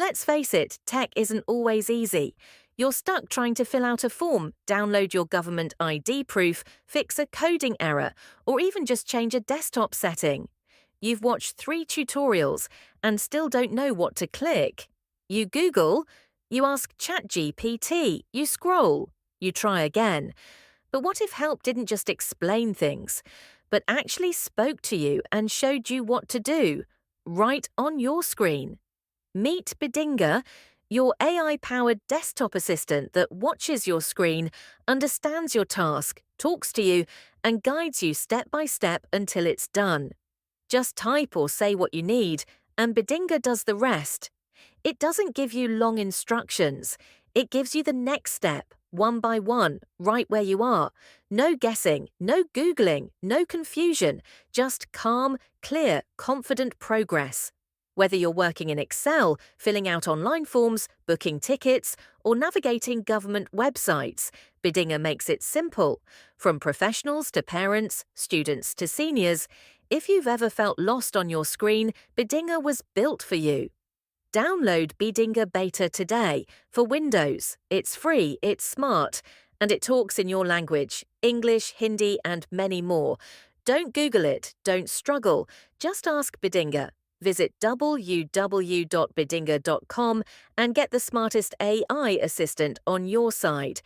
Let's face it, tech isn't always easy. You're stuck trying to fill out a form, download your government ID proof, fix a coding error, or even just change a desktop setting. You've watched 3 tutorials and still don't know what to click. You Google, you ask ChatGPT, you scroll, you try again. But what if help didn't just explain things, but actually spoke to you and showed you what to do, right on your screen? Meet Bidinga, your AI-powered desktop assistant that watches your screen, understands your task, talks to you, and guides you step by step until it's done. Just type or say what you need, and Bidinga does the rest. It doesn't give you long instructions. It gives you the next step, one by one, right where you are. No guessing, no Googling, no confusion, just calm, clear, confident progress. Whether you're working in Excel, filling out online forms, booking tickets, or navigating government websites, Bidinga makes it simple. From professionals to parents, students to seniors, if you've ever felt lost on your screen, Bidinga was built for you. Download Bidinga Beta today for Windows. It's free, it's smart, and it talks in your language, English, Hindi, and many more. Don't Google it, don't struggle, just ask Bidinga. Visit www.bidinga.com and get the smartest AI assistant on your side.